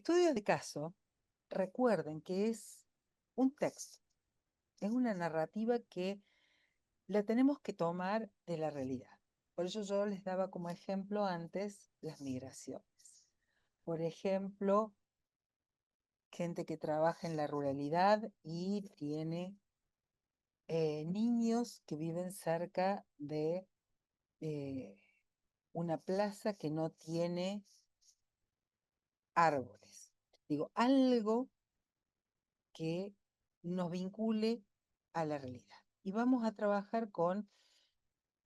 Estudios de caso, recuerden que es un texto, es una narrativa que la tenemos que tomar de la realidad. Por eso yo les daba como ejemplo antes las migraciones. Por ejemplo, gente que trabaja en la ruralidad y tiene niños que viven cerca de eh, una plaza que no tiene árboles. Digo, algo que nos vincule a la realidad. Y vamos a trabajar con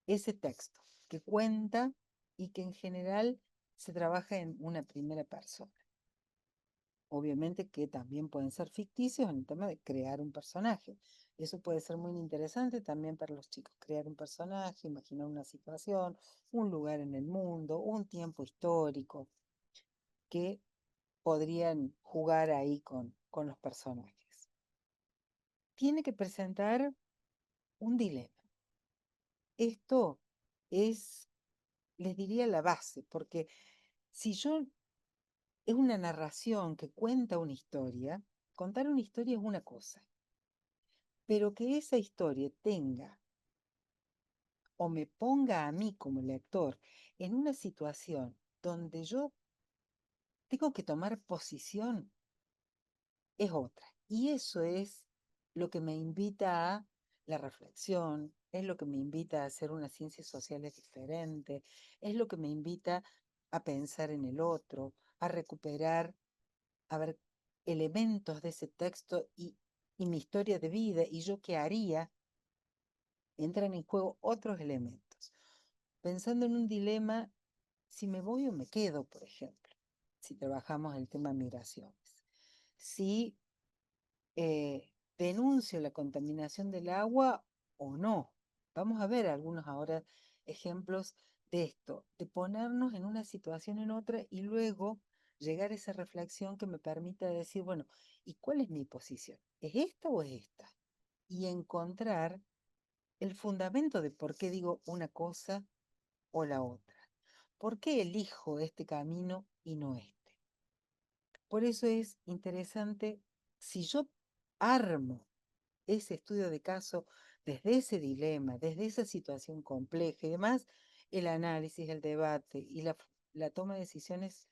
ese texto que cuenta y que en general se trabaja en una primera persona. Obviamente que también pueden ser ficticios en el tema de crear un personaje. Eso puede ser muy interesante también para los chicos, crear un personaje, imaginar una situación, un lugar en el mundo, un tiempo histórico, que podrían jugar ahí con los personajes. Tiene que presentar un dilema. Esto es, les diría, la base, porque si yo es una narración que cuenta una historia, contar una historia es una cosa, pero que esa historia tenga o me ponga a mí como lector en una situación donde yo tengo que tomar posición, es otra. Y eso es lo que me invita a la reflexión, es lo que me invita a hacer unas ciencias sociales diferentes, es lo que me invita a pensar en el otro, a recuperar, a ver elementos de ese texto y mi historia de vida y yo qué haría, entran en juego otros elementos. Pensando en un dilema, si me voy o me quedo, por ejemplo, si trabajamos el tema migraciones. Si denuncio la contaminación del agua o no. Vamos a ver algunos ahora ejemplos de esto, de ponernos en una situación en otra y luego llegar a esa reflexión que me permita decir, bueno, ¿y cuál es mi posición? ¿Es esta o es esta? Y encontrar el fundamento de por qué digo una cosa o la otra. ¿Por qué elijo este camino y no este? Por eso es interesante, si yo armo ese estudio de caso desde ese dilema, desde esa situación compleja y demás, el análisis, el debate y la toma de decisiones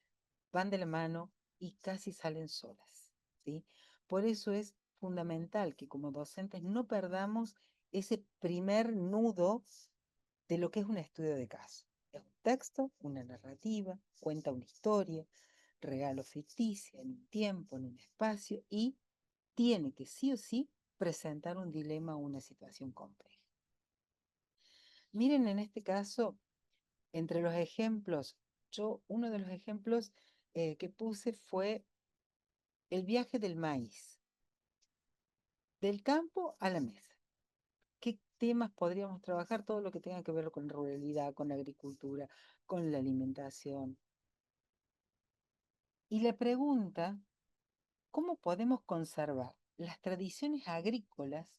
van de la mano y casi salen solas, ¿sí? Por eso es fundamental que como docentes no perdamos ese primer nudo de lo que es un estudio de caso. Es un texto, una narrativa, cuenta una historia, real o ficticia, en un tiempo, en un espacio, y tiene que sí o sí presentar un dilema o una situación compleja. Miren en este caso, entre los ejemplos, uno de los ejemplos que puse fue el viaje del maíz, del campo a la mesa. ¿Qué temas podríamos trabajar? Todo lo que tenga que ver con ruralidad, con la agricultura, con la alimentación. Y la pregunta, ¿cómo podemos conservar las tradiciones agrícolas?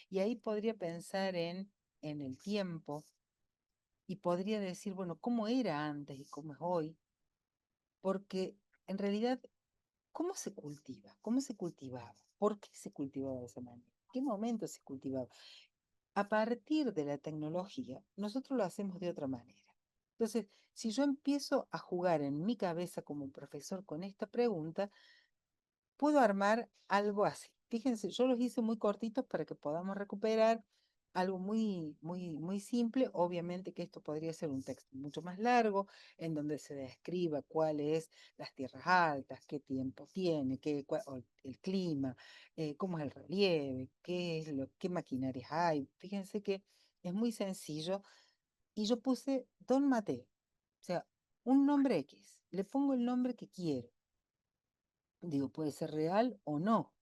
Y ahí podría pensar en el tiempo y podría decir, bueno, ¿cómo era antes y cómo es hoy? Porque en realidad, ¿cómo se cultiva? ¿Cómo se cultivaba? ¿Por qué se cultivaba de esa manera? ¿En qué momento se cultivaba? A partir de la tecnología, nosotros lo hacemos de otra manera. Entonces, si yo empiezo a jugar en mi cabeza como profesor con esta pregunta, puedo armar algo así. Fíjense, yo los hice muy cortitos para que podamos recuperar algo muy, muy, muy simple. Obviamente que esto podría ser un texto mucho más largo, en donde se describa cuáles las tierras altas, qué tiempo tiene, el clima, cómo es el relieve, qué maquinarias hay. Fíjense que es muy sencillo. Y yo puse Don Mateo, o sea, un nombre X. Le pongo el nombre que quiero. Digo, puede ser real o no.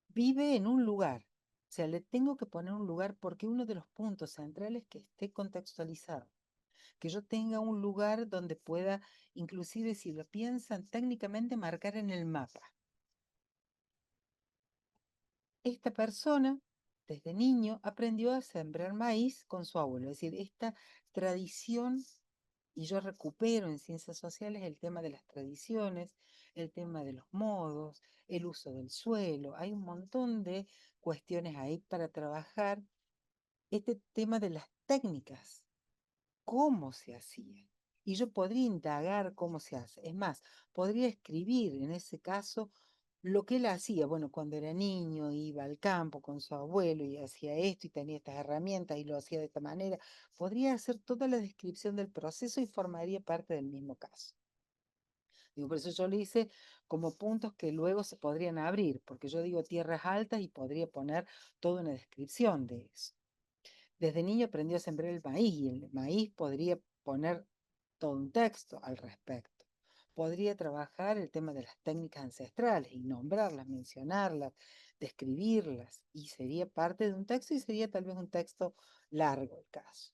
Vive en un lugar. O sea, le tengo que poner un lugar porque uno de los puntos centrales es que esté contextualizado. Que yo tenga un lugar donde pueda, inclusive si lo piensan técnicamente, marcar en el mapa. Esta persona, desde niño, aprendió a sembrar maíz con su abuelo. Es decir, esta tradición, y yo recupero en ciencias sociales el tema de las tradiciones, el tema de los modos, el uso del suelo. Hay un montón de cuestiones ahí para trabajar este tema de las técnicas, cómo se hacía. Y yo podría indagar cómo se hace. Es más, podría escribir en ese caso lo que él hacía. Bueno, cuando era niño iba al campo con su abuelo y hacía esto y tenía estas herramientas y lo hacía de esta manera. Podría hacer toda la descripción del proceso y formaría parte del mismo caso. Digo, por eso yo le hice como puntos que luego se podrían abrir, porque yo digo tierras altas y podría poner toda una descripción de eso. Desde niño aprendió a sembrar el maíz y el maíz podría poner todo un texto al respecto. Podría trabajar el tema de las técnicas ancestrales y nombrarlas, mencionarlas, describirlas, y sería parte de un texto y sería tal vez un texto largo el caso.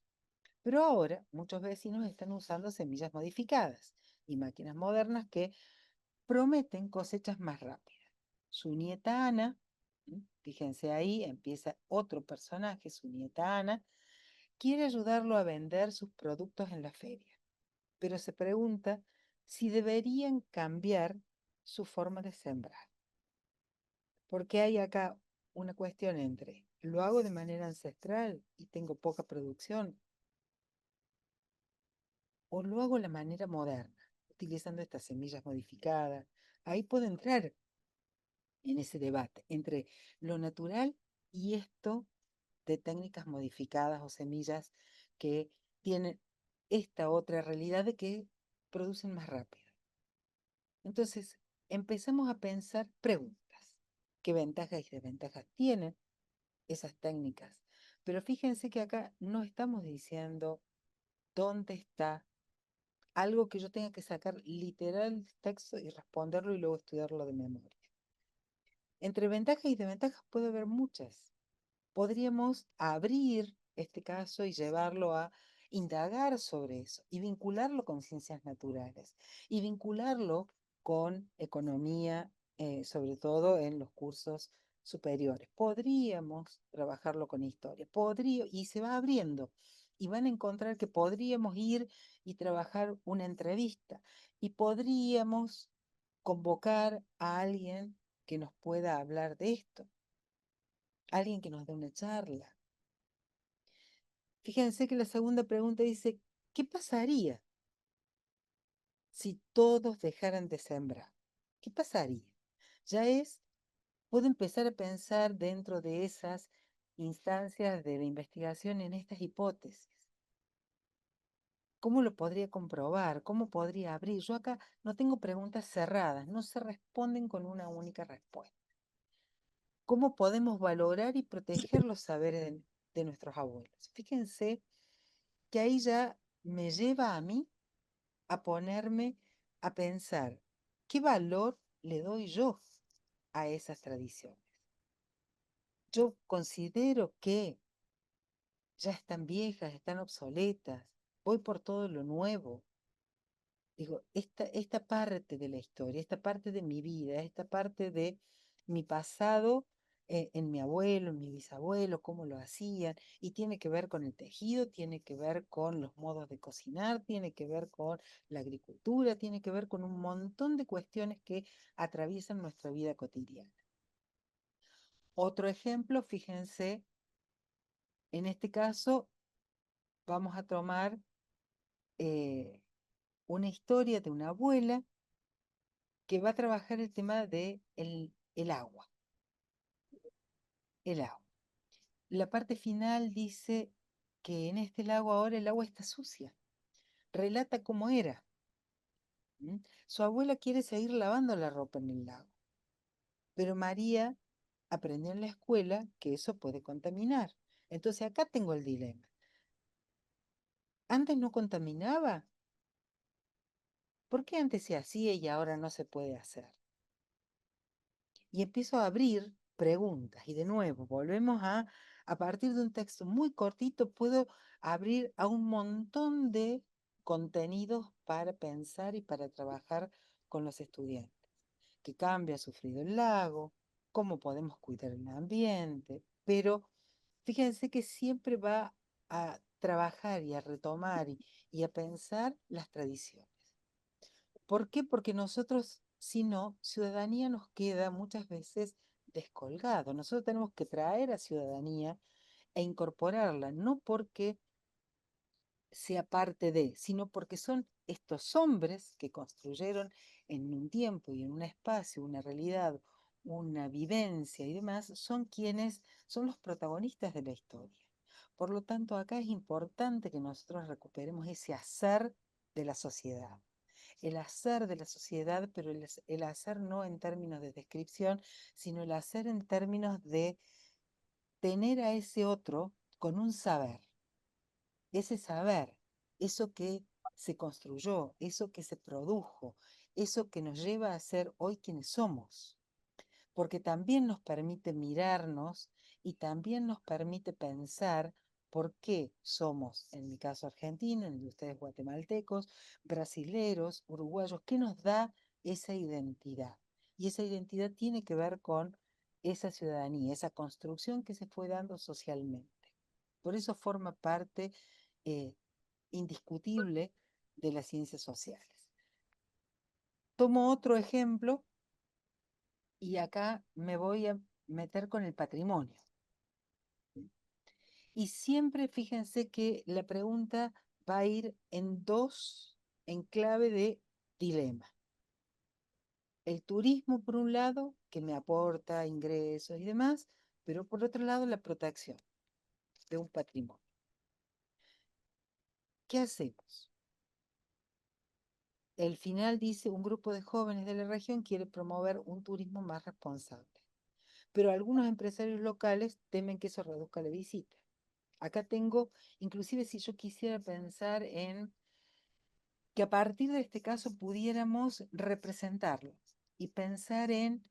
Pero ahora muchos vecinos están usando semillas modificadas y máquinas modernas que prometen cosechas más rápidas. Su nieta Ana, fíjense ahí, empieza otro personaje, su nieta Ana, quiere ayudarlo a vender sus productos en la feria, pero se pregunta si deberían cambiar su forma de sembrar. Porque hay acá una cuestión entre, ¿lo hago de manera ancestral y tengo poca producción? ¿O lo hago de la manera moderna, utilizando estas semillas modificadas? Ahí puedo entrar en ese debate entre lo natural y esto de técnicas modificadas o semillas que tienen esta otra realidad de que producen más rápido. Entonces, empezamos a pensar preguntas. ¿Qué ventajas y desventajas tienen esas técnicas? Pero fíjense que acá no estamos diciendo dónde está algo que yo tenga que sacar literal del texto y responderlo y luego estudiarlo de memoria. Entre ventajas y desventajas puede haber muchas. Podríamos abrir este caso y llevarlo a indagar sobre eso y vincularlo con ciencias naturales y vincularlo con economía, sobre todo en los cursos superiores. Podríamos trabajarlo con historia, y se va abriendo y van a encontrar que podríamos ir y trabajar una entrevista y podríamos convocar a alguien que nos pueda hablar de esto, alguien que nos dé una charla. Fíjense que la segunda pregunta dice, ¿qué pasaría si todos dejaran de sembrar? ¿Qué pasaría? Ya es, puedo empezar a pensar dentro de esas instancias de la investigación en estas hipótesis. ¿Cómo lo podría comprobar? ¿Cómo podría abrir? Yo acá no tengo preguntas cerradas, no se responden con una única respuesta. ¿Cómo podemos valorar y proteger los saberes de nuestros abuelos? Fíjense que ahí ya me lleva a mí a ponerme a pensar, ¿qué valor le doy yo a esas tradiciones? Yo considero que ya están viejas, están obsoletas, voy por todo lo nuevo. Digo, esta parte de la historia, esta parte de mi vida, esta parte de mi pasado en mi abuelo, en mi bisabuelo, cómo lo hacían, y tiene que ver con el tejido, tiene que ver con los modos de cocinar, tiene que ver con la agricultura, tiene que ver con un montón de cuestiones que atraviesan nuestra vida cotidiana. Otro ejemplo, fíjense, en este caso vamos a tomar eh, una historia de una abuela que va a trabajar el tema de el agua, el agua. La parte final dice que en este lago ahora el agua está sucia. Relata cómo era. Su abuela quiere seguir lavando la ropa en el lago, pero María aprendió en la escuela que eso puede contaminar. Entonces acá tengo el dilema. Antes no contaminaba. ¿Por qué antes se hacía y ahora no se puede hacer? Y empiezo a abrir preguntas y de nuevo volvemos a partir de un texto muy cortito, puedo abrir a un montón de contenidos para pensar y para trabajar con los estudiantes. ¿Qué cambio ha sufrido el lago? ¿Cómo podemos cuidar el ambiente? Pero fíjense que siempre va a trabajar y a retomar y a pensar las tradiciones. ¿Por qué? Porque nosotros Si no, ciudadanía nos queda muchas veces descolgado. Nosotros tenemos que traer a ciudadanía e incorporarla, no porque sea parte de, sino porque son estos hombres que construyeron en un tiempo y en un espacio, una realidad, una vivencia y demás, son quienes son los protagonistas de la historia. Por lo tanto, acá es importante que nosotros recuperemos ese hacer de la sociedad. El hacer de la sociedad, pero el hacer no en términos de descripción, sino el hacer en términos de tener a ese otro con un saber, ese saber, eso que se construyó, eso que se produjo, eso que nos lleva a ser hoy quienes somos, porque también nos permite mirarnos y también nos permite pensar por qué somos, en mi caso argentino, en el de ustedes guatemaltecos, brasileros, uruguayos, qué nos da esa identidad. Y esa identidad tiene que ver con esa ciudadanía, esa construcción que se fue dando socialmente. Por eso forma parte eh, indiscutible de las ciencias sociales. Tomo otro ejemplo y acá me voy a meter con el patrimonio. Y siempre fíjense que la pregunta va a ir en dos, en clave de dilema. El turismo, por un lado, que me aporta ingresos y demás, pero por otro lado, la protección de un patrimonio. ¿Qué hacemos? El final dice, un grupo de jóvenes de la región quiere promover un turismo más responsable, pero algunos empresarios locales temen que eso reduzca la visita. Acá tengo, inclusive si yo quisiera pensar en que a partir de este caso pudiéramos representarlo y pensar en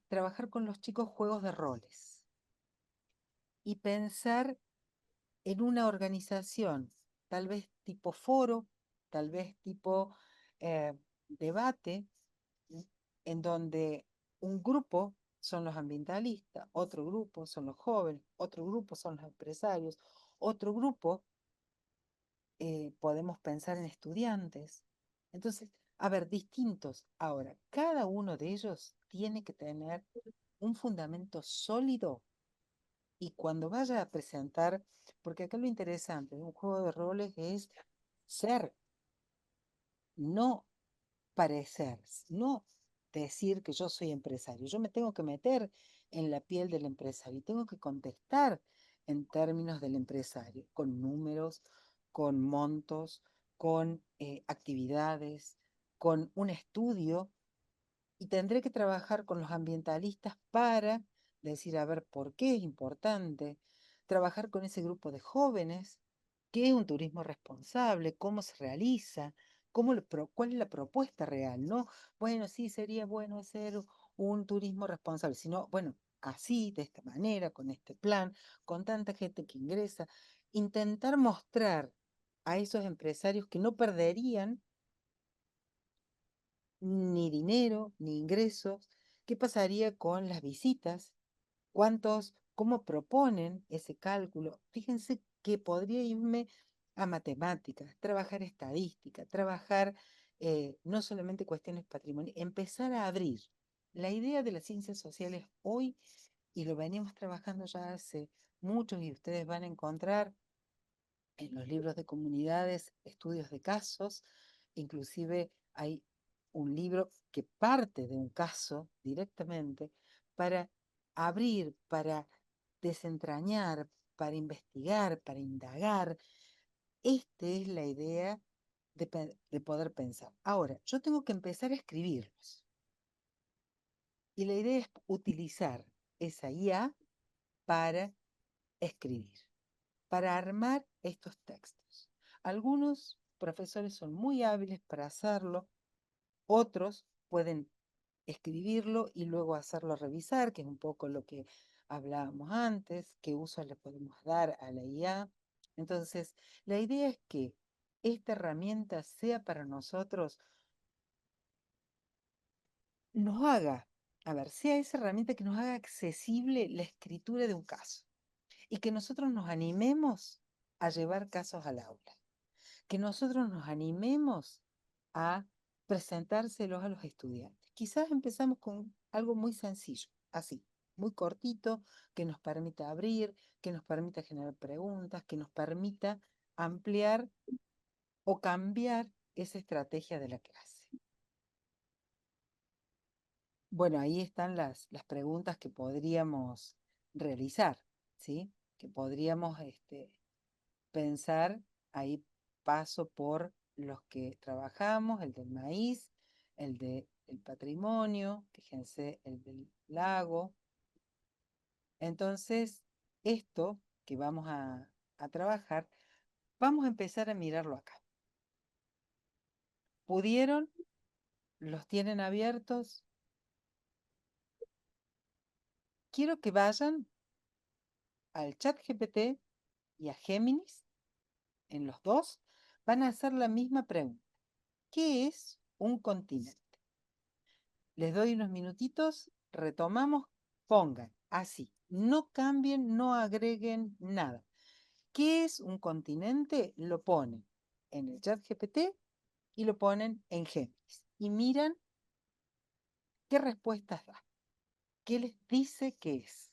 trabajar con los chicos juegos de roles y pensar en una organización, tal vez tipo foro, tal vez tipo eh, debate, en donde un grupo son los ambientalistas, otro grupo son los jóvenes, otro grupo son los empresarios, otro grupo podemos pensar en estudiantes. Entonces, a ver, distintos. Ahora, cada uno de ellos tiene que tener un fundamento sólido y cuando vaya a presentar, porque acá lo interesante de un juego de roles es ser, no parecer, no decir que yo soy empresario. Yo me tengo que meter en la piel del empresario y tengo que contestar en términos del empresario, con números, con montos, con actividades, con un estudio y tendré que trabajar con los ambientalistas para decir, a ver, por qué es importante trabajar con ese grupo de jóvenes, qué es un turismo responsable, cómo se realiza, cuál es la propuesta real, ¿no? Bueno, sí, sería bueno hacer un turismo responsable, sino, bueno, así, de esta manera, con este plan, con tanta gente que ingresa, intentar mostrar a esos empresarios que no perderían ni dinero, ni ingresos. ¿Qué pasaría con las visitas? ¿Cómo proponen ese cálculo? Fíjense que podría irme a matemáticas, trabajar estadística, trabajar no solamente cuestiones patrimoniales, empezar a abrir. La idea de las ciencias sociales hoy, y lo venimos trabajando ya hace muchos, y ustedes van a encontrar en los libros de comunidades, estudios de casos, inclusive hay un libro que parte de un caso directamente para abrir, para desentrañar, para investigar, para indagar. Esta es la idea de poder pensar. Ahora, yo tengo que empezar a escribirlos. Y la idea es utilizar esa IA para escribir, para armar estos textos. Algunos profesores son muy hábiles para hacerlo, otros pueden escribirlo y luego hacerlo revisar, que es un poco lo que hablábamos antes, qué uso le podemos dar a la IA. Entonces, la idea es que esta herramienta sea para nosotros, nos haga, a ver, sea esa herramienta que nos haga accesible la escritura de un caso y que nosotros nos animemos a llevar casos al aula, que nosotros nos animemos a presentárselos a los estudiantes. Quizás empezamos con algo muy sencillo, así, muy cortito, que nos permita abrir, que nos permita generar preguntas, que nos permita ampliar o cambiar esa estrategia de la clase. Bueno, ahí están las preguntas que podríamos realizar, ¿sí? Que podríamos pensar, ahí paso por los que trabajamos, el del maíz, el del patrimonio, fíjense, el del lago. Entonces, esto que vamos a trabajar, vamos a empezar a mirarlo acá. ¿Pudieron? ¿Los tienen abiertos? Quiero que vayan al chat GPT y a Géminis, en los dos, van a hacer la misma pregunta. ¿Qué es un continente? Les doy unos minutitos, retomamos, pongan así, no cambien, no agreguen nada. ¿Qué es un continente? Lo ponen en el chat GPT y lo ponen en Géminis. Y miran qué respuestas da, qué les dice que es.